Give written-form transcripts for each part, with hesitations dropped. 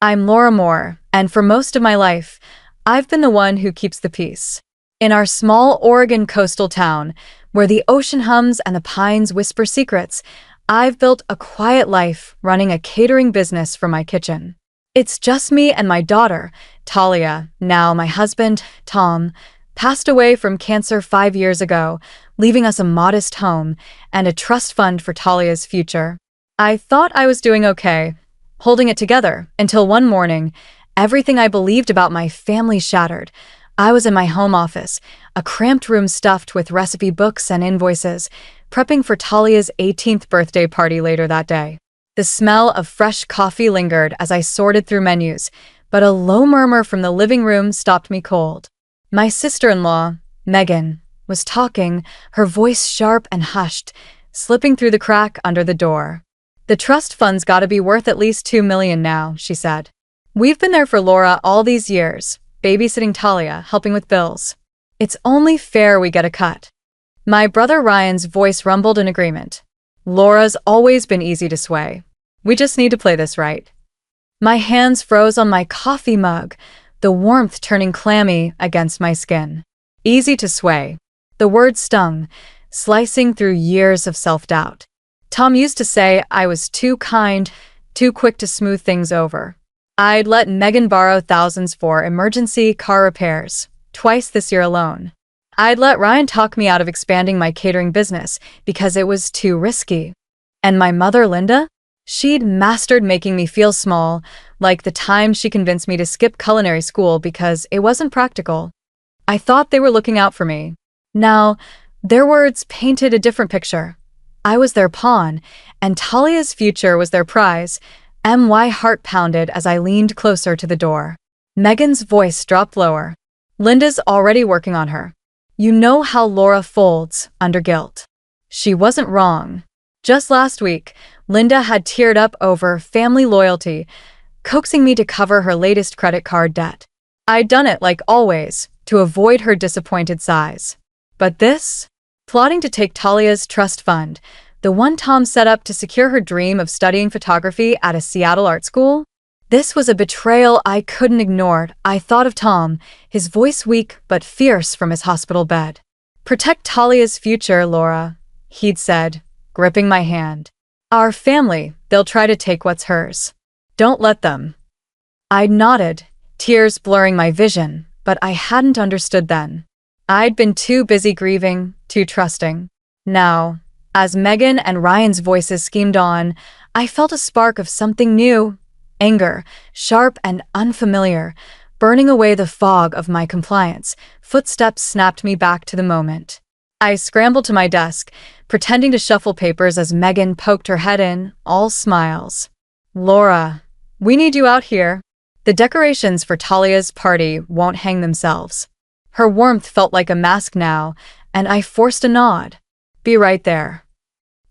I'm Laura Moore, and for most of my life, I've been the one who keeps the peace. In our small Oregon coastal town, where the ocean hums and the pines whisper secrets, I've built a quiet life running a catering business from my kitchen. It's just me and my daughter, Talia. Now my husband, Tom, passed away from cancer 5 years ago, leaving us a modest home and a trust fund for Talia's future. I thought I was doing okay, holding it together, until one morning, everything I believed about my family shattered. I was in my home office, a cramped room stuffed with recipe books and invoices, prepping for Talia's 18th birthday party later that day. The smell of fresh coffee lingered as I sorted through menus, but a low murmur from the living room stopped me cold. My sister-in-law, Megan, was talking, her voice sharp and hushed, slipping through the crack under the door. "The trust fund's gotta be worth at least $2 million now," she said. "We've been there for Laura all these years, babysitting Talia, helping with bills. It's only fair we get a cut." My brother Ryan's voice rumbled in agreement. "Laura's always been easy to sway. We just need to play this right." My hands froze on my coffee mug, the warmth turning clammy against my skin. Easy to sway. The word stung, slicing through years of self-doubt. Tom used to say I was too kind, too quick to smooth things over. I'd let Megan borrow thousands for emergency car repairs, twice this year alone. I'd let Ryan talk me out of expanding my catering business because it was too risky. And my mother, Linda? She'd mastered making me feel small, like the time she convinced me to skip culinary school because it wasn't practical. I thought they were looking out for me. Now, their words painted a different picture. I was their pawn, and Talia's future was their prize. My heart pounded as I leaned closer to the door. Megan's voice dropped lower. "Linda's already working on her. You know how Laura folds under guilt." She wasn't wrong. Just last week, Linda had teared up over family loyalty, coaxing me to cover her latest credit card debt. I'd done it like always, to avoid her disappointed sighs. But this? Plotting to take Talia's trust fund, the one Tom set up to secure her dream of studying photography at a Seattle art school? This was a betrayal I couldn't ignore. I thought of Tom, his voice weak but fierce from his hospital bed. "Protect Talia's future, Laura," he'd said, gripping my hand. "Our family, they'll try to take what's hers. Don't let them." I nodded, tears blurring my vision, but I hadn't understood then. I'd been too busy grieving, too trusting. Now, as Megan and Ryan's voices schemed on, I felt a spark of something new. Anger, sharp and unfamiliar, burning away the fog of my compliance. Footsteps snapped me back to the moment. I scrambled to my desk, pretending to shuffle papers as Megan poked her head in, all smiles. "Laura, we need you out here. The decorations for Talia's party won't hang themselves." Her warmth felt like a mask now, and I forced a nod. "Be right there."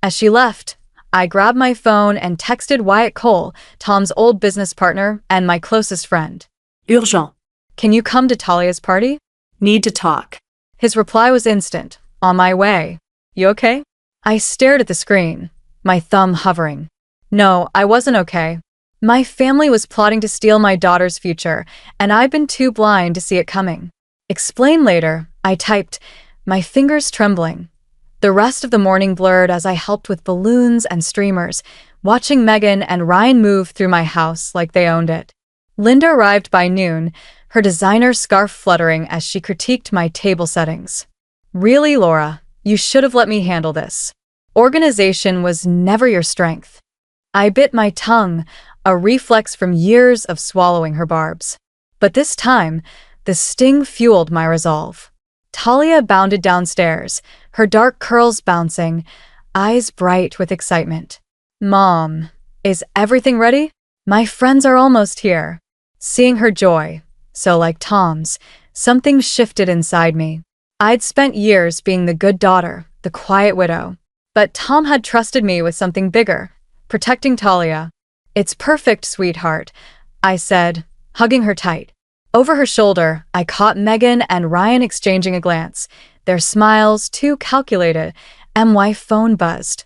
As she left, I grabbed my phone and texted Wyatt Cole, Tom's old business partner and my closest friend. Urgent. "Can you come to Talia's party?" Need to talk. His reply was instant. "On my way. You okay?" I stared at the screen, my thumb hovering. No, I wasn't okay. My family was plotting to steal my daughter's future, and I'd been too blind to see it coming. "Explain later," I typed, my fingers trembling. The rest of the morning blurred as I helped with balloons and streamers, watching Megan and Ryan move through my house like they owned it. Linda arrived by noon, her designer scarf fluttering as she critiqued my table settings. "Really, Laura, you should have let me handle this. Organization was never your strength." I bit my tongue, a reflex from years of swallowing her barbs. But this time, the sting fueled my resolve. Talia bounded downstairs, her dark curls bouncing, eyes bright with excitement. "Mom, is everything ready? My friends are almost here." Seeing her joy, so like Tom's, something shifted inside me. I'd spent years being the good daughter, the quiet widow. But Tom had trusted me with something bigger, protecting Talia. "It's perfect, sweetheart," I said, hugging her tight. Over her shoulder, I caught Megan and Ryan exchanging a glance, their smiles too calculated. My phone buzzed.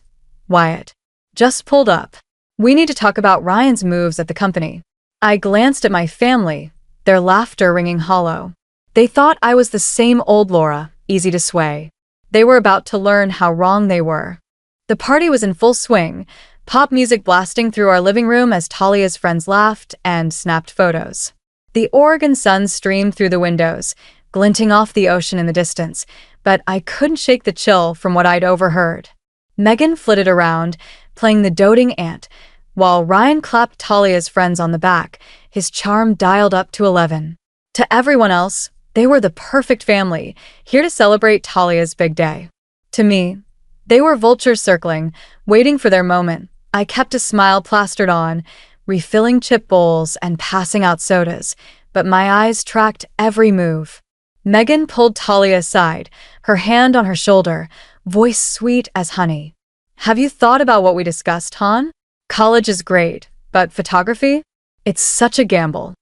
"Wyatt. Just pulled up. We need to talk about Ryan's moves at the company." I glanced at my family, their laughter ringing hollow. They thought I was the same old Laura, easy to sway. They were about to learn how wrong they were. The party was in full swing, pop music blasting through our living room as Talia's friends laughed and snapped photos. The Oregon sun streamed through the windows, glinting off the ocean in the distance, but I couldn't shake the chill from what I'd overheard. Megan flitted around, playing the doting aunt, while Ryan clapped Talia's friends on the back, his charm dialed up to 11. To everyone else, they were the perfect family, here to celebrate Talia's big day. To me, they were vultures circling, waiting for their moment. I kept a smile plastered on, refilling chip bowls and passing out sodas, but my eyes tracked every move. Megan pulled Talia aside, her hand on her shoulder, voice sweet as honey. Have you thought about what we discussed, hon? College is great, but photography? It's such a gamble.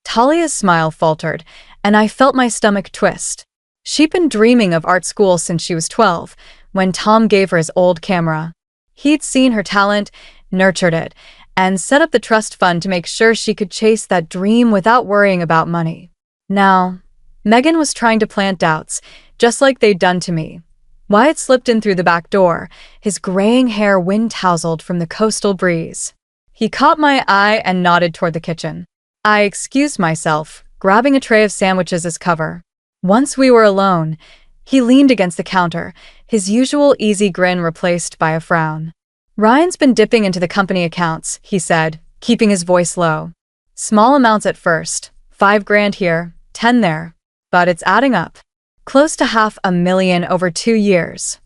Talia's smile faltered, and I felt my stomach twist. She'd been dreaming of art school since she was 12, when Tom gave her his old camera. He'd seen her talent, nurtured it, and set up the trust fund to make sure she could chase that dream without worrying about money. Now, Megan was trying to plant doubts, just like they'd done to me. Wyatt slipped in through the back door, his graying hair wind-tousled from the coastal breeze. He caught my eye and nodded toward the kitchen. I excused myself, grabbing a tray of sandwiches as cover. Once we were alone, he leaned against the counter, his usual easy grin replaced by a frown. Ryan's been dipping into the company accounts, he said, keeping his voice low. Small amounts at first, $5,000 here, 10 there. But it's adding up. Close to $500,000 over 2 years.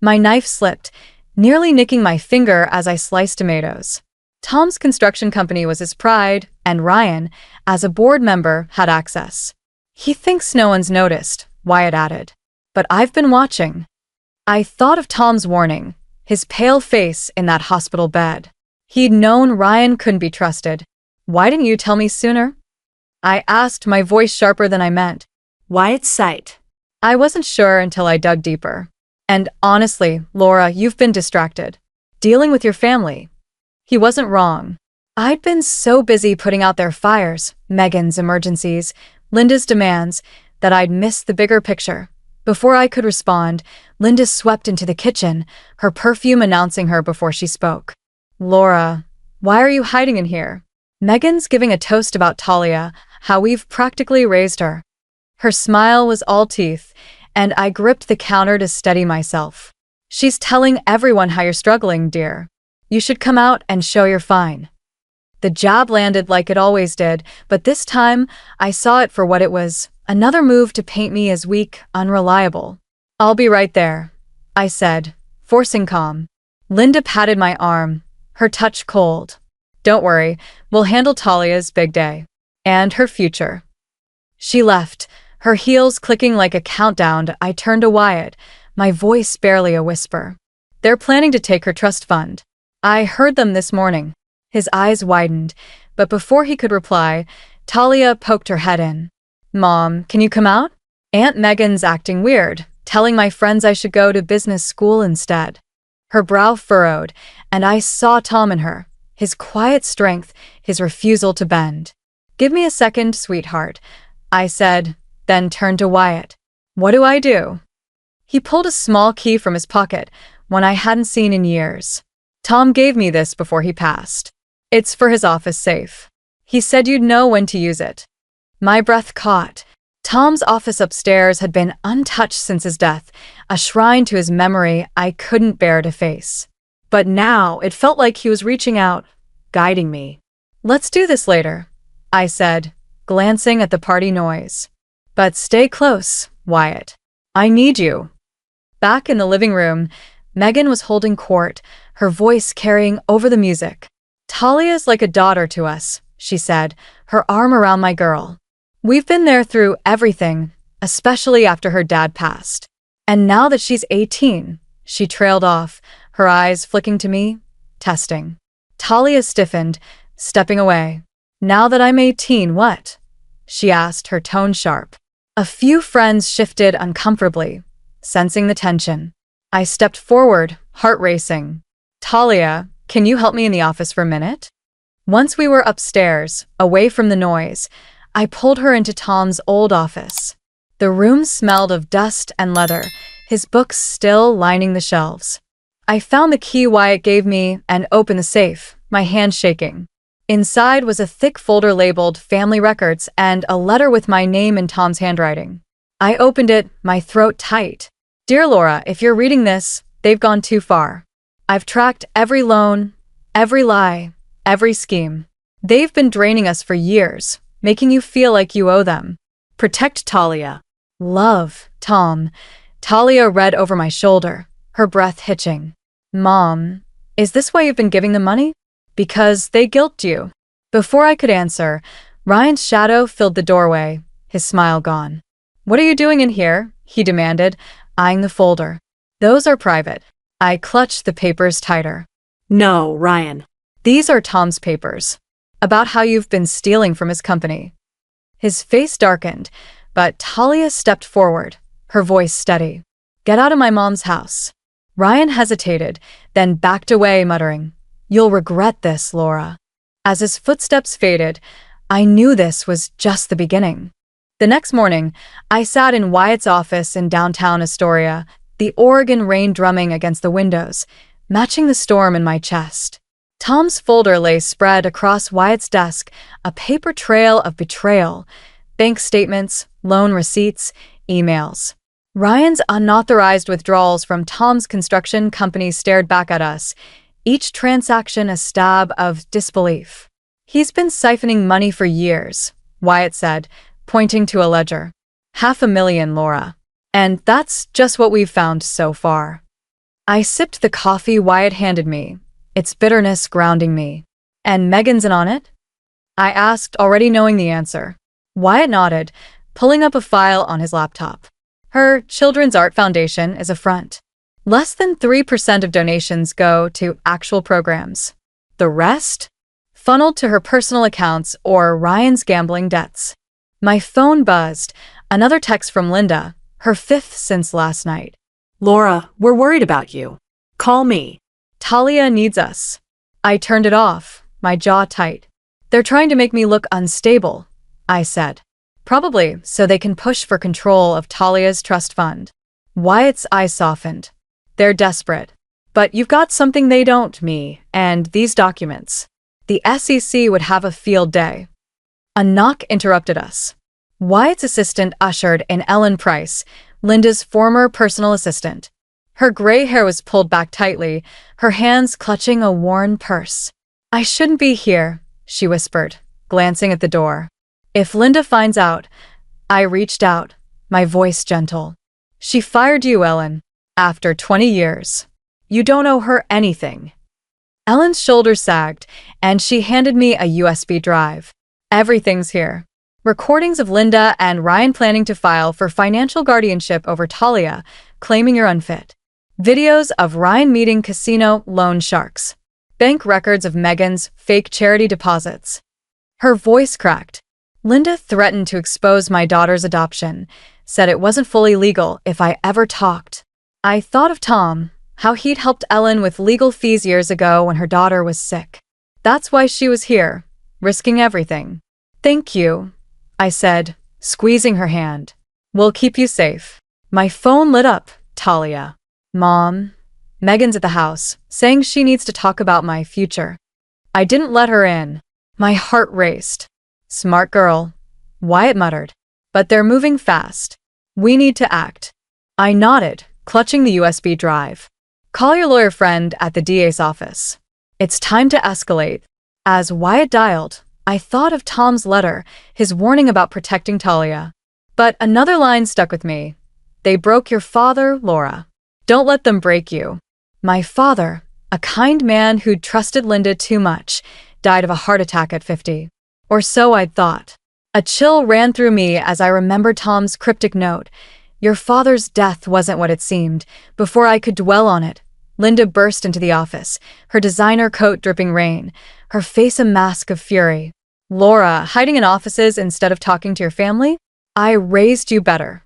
My knife slipped, nearly nicking my finger as I sliced tomatoes. Tom's construction company was his pride, and Ryan, as a board member, had access. He thinks no one's noticed, Wyatt added. But I've been watching. I thought of Tom's warning, his pale face in that hospital bed. He'd known Ryan couldn't be trusted. Why didn't you tell me sooner? I asked, my voice sharper than I meant. Wyatt's sight. I wasn't sure until I dug deeper. And honestly, Laura, you've been distracted. Dealing with your family. He wasn't wrong. I'd been so busy putting out their fires, Megan's emergencies, Linda's demands, that I'd missed the bigger picture. Before I could respond, Linda swept into the kitchen, her perfume announcing her before she spoke. Laura, why are you hiding in here? Megan's giving a toast about Talia, how we've practically raised her. Her smile was all teeth, and I gripped the counter to steady myself. She's telling everyone how you're struggling, dear. You should come out and show you're fine. The jab landed like it always did, but this time I saw it for what it was, another move to paint me as weak, unreliable. I'll be right there, I said, forcing calm. Linda patted my arm, her touch cold. Don't worry, we'll handle Talia's big day. And her future. She left, her heels clicking like a countdown. I turned to Wyatt, my voice barely a whisper. They're planning to take her trust fund. I heard them this morning. His eyes widened, but before he could reply, Talia poked her head in. Mom, can you come out? Aunt Megan's acting weird, telling my friends I should go to business school instead. Her brow furrowed, and I saw Tom in her, his quiet strength, his refusal to bend. Give me a second, sweetheart, I said, then turned to Wyatt. What do I do? He pulled a small key from his pocket, one I hadn't seen in years. Tom gave me this before he passed. It's for his office safe. He said you'd know when to use it. My breath caught. Tom's office upstairs had been untouched since his death, a shrine to his memory I couldn't bear to face. But now it felt like he was reaching out, guiding me. Let's do this later, I said, glancing at the party noise. But stay close, Wyatt. I need you. Back in the living room, Megan was holding court, her voice carrying over the music. Talia's like a daughter to us, she said, her arm around my girl. We've been there through everything, especially after her dad passed. And now that she's 18, she trailed off, her eyes flicking to me, testing. Talia stiffened, stepping away. Now that I'm 18, what? She asked, her tone sharp. A few friends shifted uncomfortably, sensing the tension. I stepped forward, heart racing. Talia, can you help me in the office for a minute? Once we were upstairs, away from the noise, I pulled her into Tom's old office. The room smelled of dust and leather, his books still lining the shelves. I found the key Wyatt gave me and opened the safe, my hand shaking. Inside was a thick folder labeled Family Records and a letter with my name in Tom's handwriting. I opened it, my throat tight. Dear Laura, if you're reading this, they've gone too far. I've tracked every loan, every lie, every scheme. They've been draining us for years, making you feel like you owe them. Protect Talia. Love, Tom. Talia read over my shoulder, her breath hitching. Mom, is this why you've been giving them money? Because they guilt you. Before I could answer, Ryan's shadow filled the doorway, his smile gone. What are you doing in here? He demanded, eyeing the folder. Those are private. I clutched the papers tighter. No, Ryan. These are Tom's papers. About how you've been stealing from his company. His face darkened, but Talia stepped forward, her voice steady. Get out of my mom's house. Ryan hesitated, then backed away, muttering, You'll regret this, Laura. As his footsteps faded, I knew this was just the beginning. The next morning, I sat in Wyatt's office in downtown Astoria, the Oregon rain drumming against the windows, matching the storm in my chest. Tom's folder lay spread across Wyatt's desk, a paper trail of betrayal, bank statements, loan receipts, emails. Ryan's unauthorized withdrawals from Tom's construction company stared back at us, each transaction a stab of disbelief. He's been siphoning money for years, Wyatt said, pointing to a ledger. $500,000, Laura. And that's just what we've found so far. I sipped the coffee Wyatt handed me, its bitterness grounding me. And Megan's in on it? I asked, already knowing the answer. Wyatt nodded, pulling up a file on his laptop. Her Children's Art Foundation is a front. Less than 3% of donations go to actual programs. The rest? Funneled to her personal accounts or Ryan's gambling debts. My phone buzzed, another text from Linda, her fifth since last night. Laura, we're worried about you. Call me. Talia needs us. I turned it off, my jaw tight. They're trying to make me look unstable, I said. Probably so they can push for control of Talia's trust fund. Wyatt's eyes softened. They're desperate. But you've got something they don't, me, and these documents. The SEC would have a field day. A knock interrupted us. Wyatt's assistant ushered in Ellen Price, Linda's former personal assistant. Her gray hair was pulled back tightly, her hands clutching a worn purse. I shouldn't be here, she whispered, glancing at the door. If Linda finds out, I reached out, my voice gentle. She fired you, Ellen, after 20 years. You don't owe her anything. Ellen's shoulders sagged, and she handed me a USB drive. Everything's here. Recordings of Linda and Ryan planning to file for financial guardianship over Talia, claiming you're unfit. Videos of Ryan meeting casino loan sharks. Bank records of Megan's fake charity deposits. Her voice cracked. Linda threatened to expose my daughter's adoption, said it wasn't fully legal if I ever talked. I thought of Tom, how he'd helped Ellen with legal fees years ago when her daughter was sick. That's why she was here, risking everything. Thank you, I said, squeezing her hand. We'll keep you safe. My phone lit up, Talia. Mom, Megan's at the house, saying she needs to talk about my future. I didn't let her in. My heart raced. Smart girl, Wyatt muttered. But they're moving fast. We need to act. I nodded, clutching the USB drive. Call your lawyer friend at the DA's office. It's time to escalate. As Wyatt dialed, I thought of Tom's letter, his warning about protecting Talia. But another line stuck with me. They broke your father, Laura. Don't let them break you. My father, a kind man who'd trusted Linda too much, died of a heart attack at 50. Or so I'd thought. A chill ran through me as I remembered Tom's cryptic note. Your father's death wasn't what it seemed. Before I could dwell on it, Linda burst into the office, her designer coat dripping rain, her face a mask of fury. Laura, hiding in offices instead of talking to your family? I raised you better.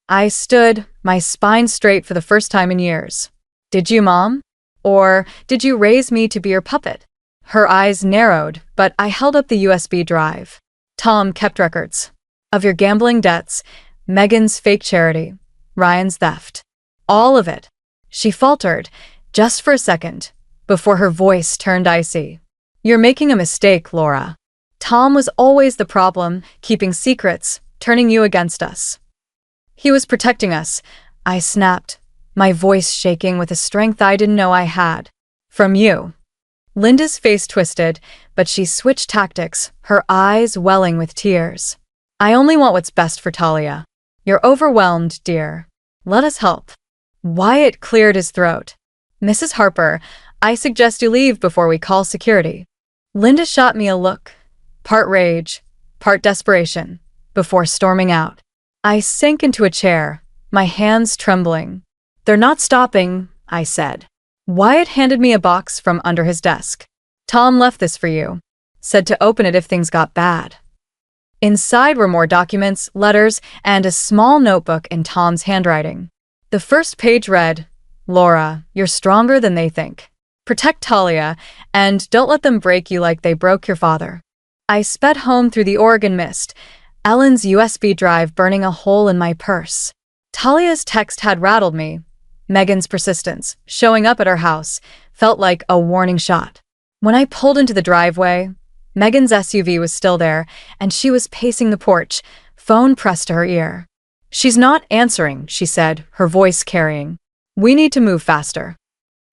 I stood, my spine straight for the first time in years. Did you, Mom? Or did you raise me to be your puppet? Her eyes narrowed, but I held up the USB drive. Tom kept records of your gambling debts, Megan's fake charity, Ryan's theft. All of it. She faltered, just for a second, before her voice turned icy. You're making a mistake, Laura. Tom was always the problem, keeping secrets, turning you against us. He was protecting us, I snapped, my voice shaking with a strength I didn't know I had. From you. Linda's face twisted, but she switched tactics, her eyes welling with tears. I only want what's best for Talia. You're overwhelmed, dear. Let us help. Wyatt cleared his throat. Mrs. Harper, I suggest you leave before we call security. Linda shot me a look, part rage, part desperation, before storming out. I sank into a chair, my hands trembling. They're not stopping, I said. Wyatt handed me a box from under his desk. Tom left this for you. Said to open it if things got bad. Inside were more documents, letters, and a small notebook in Tom's handwriting. The first page read, Laura, you're stronger than they think. Protect Talia, and don't let them break you like they broke your father. I sped home through the Oregon mist, Ellen's USB drive burning a hole in my purse. Talia's text had rattled me. Megan's persistence, showing up at her house, felt like a warning shot. When I pulled into the driveway, Megan's SUV was still there, and she was pacing the porch, phone pressed to her ear. She's not answering, she said, her voice carrying. We need to move faster.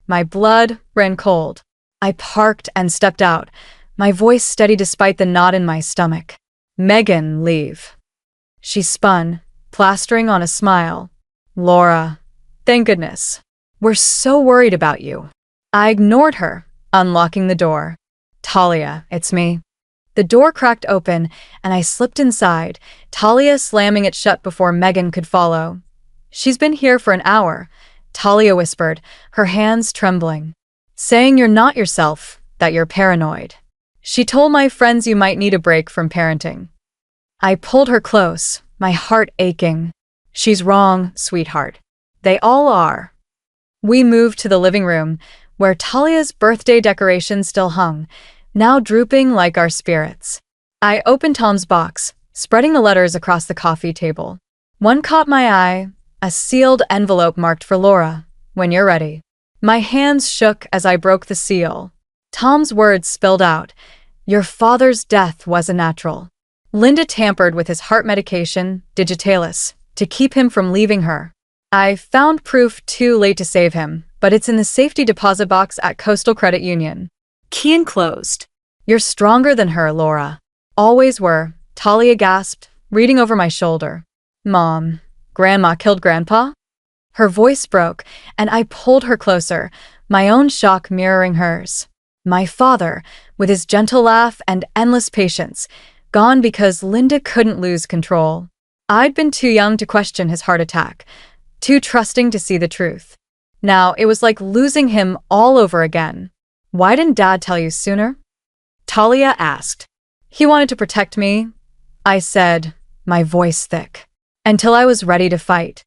My blood ran cold. I parked and stepped out, my voice steady despite the knot in my stomach. Megan, leave. She spun, plastering on a smile. Laura, thank goodness. We're so worried about you. I ignored her, unlocking the door. Talia, it's me. The door cracked open, and I slipped inside, Talia slamming it shut before Megan could follow. She's been here for an hour, Talia whispered, her hands trembling. Saying you're not yourself, that you're paranoid. She told my friends you might need a break from parenting. I pulled her close, my heart aching. She's wrong, sweetheart. They all are. We moved to the living room, where Talia's birthday decoration still hung, now drooping like our spirits. I opened Tom's box, spreading the letters across the coffee table. One caught my eye, a sealed envelope marked for Laura, when you're ready. My hands shook as I broke the seal. Tom's words spilled out. Your father's death wasn't natural. Linda tampered with his heart medication, Digitalis, to keep him from leaving her. I found proof too late to save him, but it's in the safety deposit box at Coastal Credit Union. Key enclosed. You're stronger than her, Laura. Always were, Talia gasped, reading over my shoulder. Mom, Grandma killed Grandpa? Her voice broke, and I pulled her closer, my own shock mirroring hers. My father, with his gentle laugh and endless patience, gone because Linda couldn't lose control. I'd been too young to question his heart attack, too trusting to see the truth. Now it was like losing him all over again. Why didn't Dad tell you sooner? Talia asked. He wanted to protect me, I said, my voice thick, until I was ready to fight.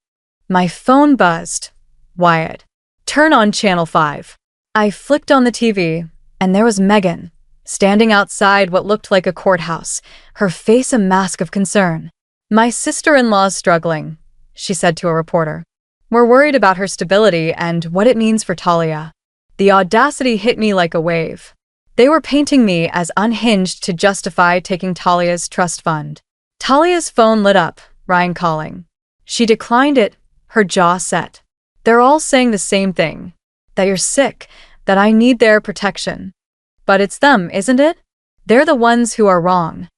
My phone buzzed. Wyatt. Turn on Channel 5. I flicked on the TV, and there was Megan, standing outside what looked like a courthouse, her face a mask of concern. My sister-in-law's struggling, she said to a reporter. We're worried about her stability and what it means for Talia. The audacity hit me like a wave. They were painting me as unhinged to justify taking Talia's trust fund. Talia's phone lit up, Ryan calling. She declined it, her jaw set. They're all saying the same thing. That you're sick, that I need their protection. But it's them, isn't it? They're the ones who are wrong.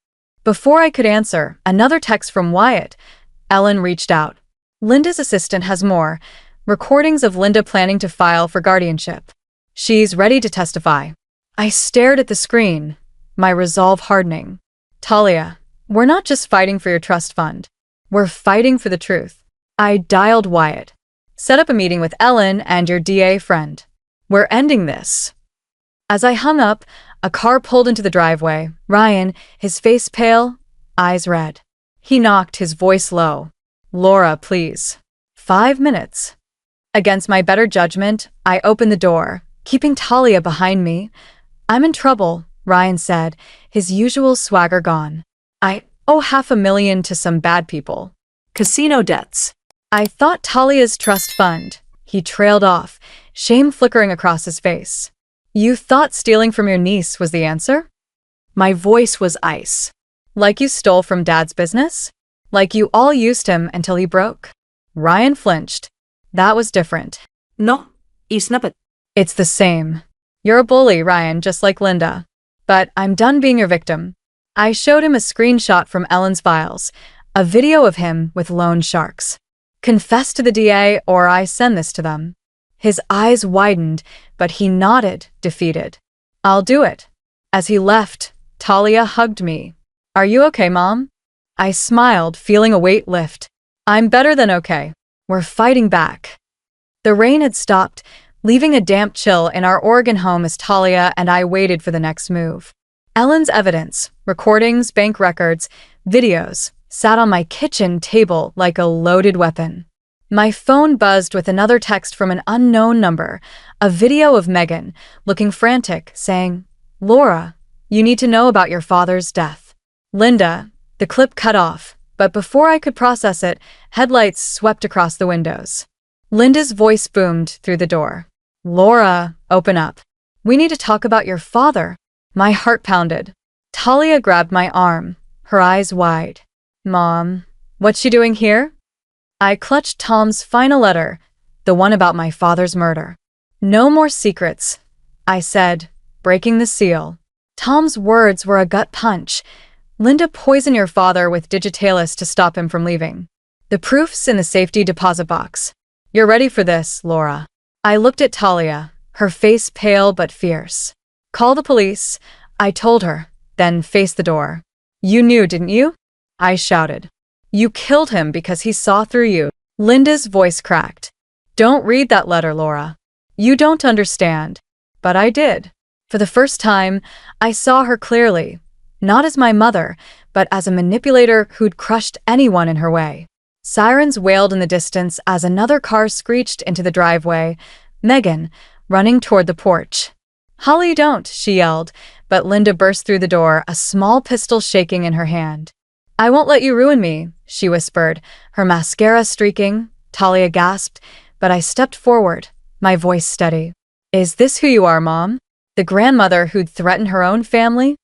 Before I could answer, another text from Wyatt. Ellen reached out. Linda's assistant has more. Recordings of Linda planning to file for guardianship. She's ready to testify. I stared at the screen, my resolve hardening. Talia, we're not just fighting for your trust fund. We're fighting for the truth. I dialed Wyatt. Set up a meeting with Ellen and your DA friend. We're ending this. As I hung up, a car pulled into the driveway. Ryan, his face pale, eyes red. He knocked, his voice low. Laura, please. 5 minutes. Against my better judgment, I opened the door, keeping Talia behind me. I'm in trouble, Ryan said, his usual swagger gone. I owe $500,000 to some bad people. Casino debts. I thought Talia's trust fund. He trailed off, shame flickering across his face. You thought stealing from your niece was the answer? My voice was ice. Like you stole from Dad's business? Like you all used him until he broke? Ryan flinched. That was different. No, it's not. It's the same. You're a bully, Ryan, just like Linda. But I'm done being your victim. I showed him a screenshot from Ellen's files, a video of him with loan sharks. Confess to the DA or I send this to them. His eyes widened, but he nodded, defeated. I'll do it. As he left, Talia hugged me. Are you okay, Mom? I smiled, feeling a weight lift. I'm better than okay. We're fighting back. The rain had stopped, leaving a damp chill in our Oregon home as Talia and I waited for the next move. Ellen's evidence, recordings, bank records, videos, sat on my kitchen table like a loaded weapon. My phone buzzed with another text from an unknown number, a video of Megan, looking frantic, saying, Laura, you need to know about your father's death. Linda, the clip cut off, but before I could process it, headlights swept across the windows. Linda's voice boomed through the door. Laura, open up. We need to talk about your father. My heart pounded. Talia grabbed my arm, her eyes wide. Mom, what's she doing here? I clutched Tom's final letter, the one about my father's murder. No more secrets, I said, breaking the seal. Tom's words were a gut punch. Linda poisoned your father with digitalis to stop him from leaving. The proof's in the safety deposit box. You're ready for this, Laura. I looked at Talia, her face pale but fierce. Call the police, I told her, then face the door. You knew, didn't you? I shouted. You killed him because he saw through you. Linda's voice cracked. Don't read that letter, Laura. You don't understand. But I did. For the first time, I saw her clearly, not as my mother, but as a manipulator who'd crushed anyone in her way. Sirens wailed in the distance as another car screeched into the driveway, Megan, running toward the porch. Holly, don't, she yelled, but Linda burst through the door, a small pistol shaking in her hand. I won't let you ruin me, she whispered, her mascara streaking. Talia gasped, but I stepped forward, my voice steady. Is this who you are, Mom? The grandmother who'd threatened her own family?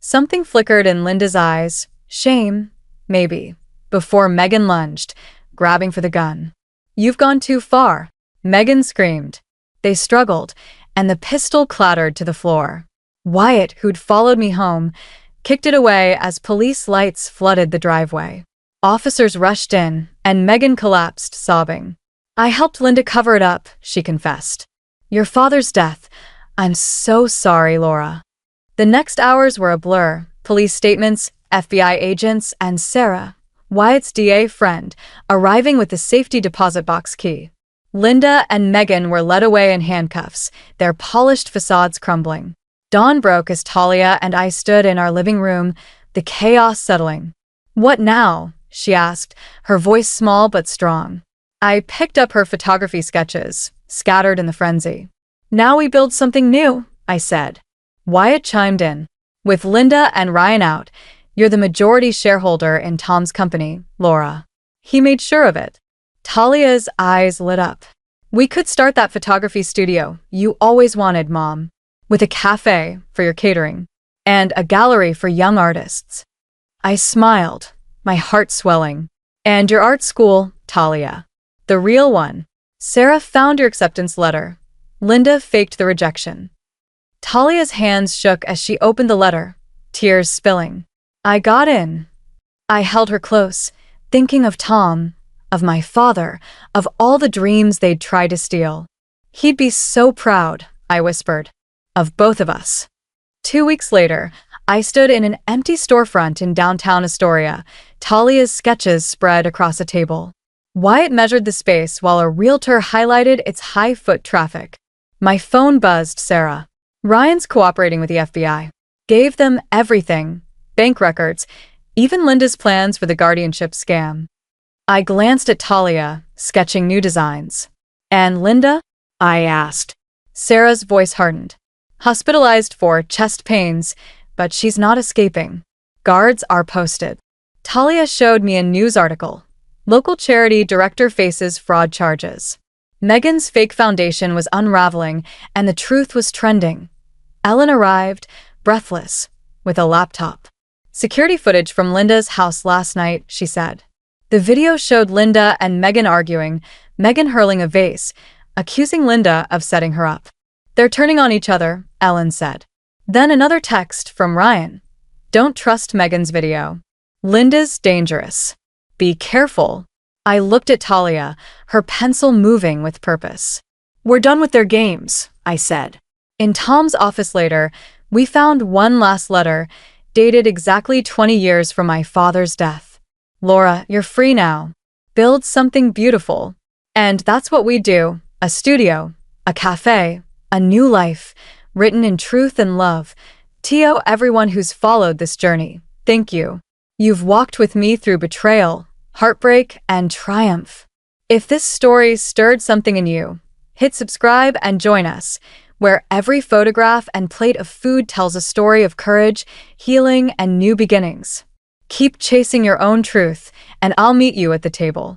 Something flickered in Linda's eyes. Shame, maybe, before Megan lunged, grabbing for the gun. You've gone too far, Megan screamed. They struggled, and the pistol clattered to the floor. Wyatt, who'd followed me home, kicked it away as police lights flooded the driveway. Officers rushed in, and Megan collapsed, sobbing. I helped Linda cover it up, she confessed. Your father's death. I'm so sorry, Laura. The next hours were a blur. Police statements, FBI agents, and Sarah, Wyatt's DA friend, arriving with the safety deposit box key. Linda and Megan were led away in handcuffs, their polished facades crumbling. Dawn broke as Talia and I stood in our living room, the chaos settling. What now? She asked, her voice small but strong. I picked up her photography sketches, scattered in the frenzy. Now we build something new, I said. Wyatt chimed in. With Linda and Ryan out, you're the majority shareholder in Tom's company, Laura. He made sure of it. Talia's eyes lit up. We could start that photography studio you always wanted, Mom, with a cafe for your catering and a gallery for young artists. I smiled, my heart swelling. And your art school, Talia. The real one. Sarah found your acceptance letter. Linda faked the rejection. Talia's hands shook as she opened the letter, tears spilling. I got in. I held her close, thinking of Tom, of my father, of all the dreams they'd tried to steal. He'd be so proud, I whispered, of both of us. 2 weeks later, I stood in an empty storefront in downtown Astoria, Talia's sketches spread across a table. Wyatt measured the space while a realtor highlighted its high foot traffic. My phone buzzed Sarah. Ryan's cooperating with the FBI. Gave them everything, bank records, even Linda's plans for the guardianship scam. I glanced at Talia, sketching new designs. And Linda? I asked. Sarah's voice hardened. Hospitalized for chest pains, but she's not escaping. Guards are posted. Talia showed me a news article. Local charity director faces fraud charges. Megan's fake foundation was unraveling, and the truth was trending. Ellen arrived, breathless, with a laptop. Security footage from Linda's house last night, she said. The video showed Linda and Megan arguing, Megan hurling a vase, accusing Linda of setting her up. They're turning on each other, Ellen said. Then another text from Ryan. Don't trust Megan's video. Linda's dangerous. Be careful. I looked at Talia, her pencil moving with purpose. We're done with their games, I said. In Tom's office later, we found one last letter, dated exactly 20 years from my father's death. Laura, you're free now. Build something beautiful. And that's what we do. A studio, a cafe, a new life, written in truth and love. To everyone who's followed this journey, thank you. You've walked with me through betrayal, heartbreak, and triumph. If this story stirred something in you, hit subscribe and join us, where every photograph and plate of food tells a story of courage, healing, and new beginnings. Keep chasing your own truth, and I'll meet you at the table.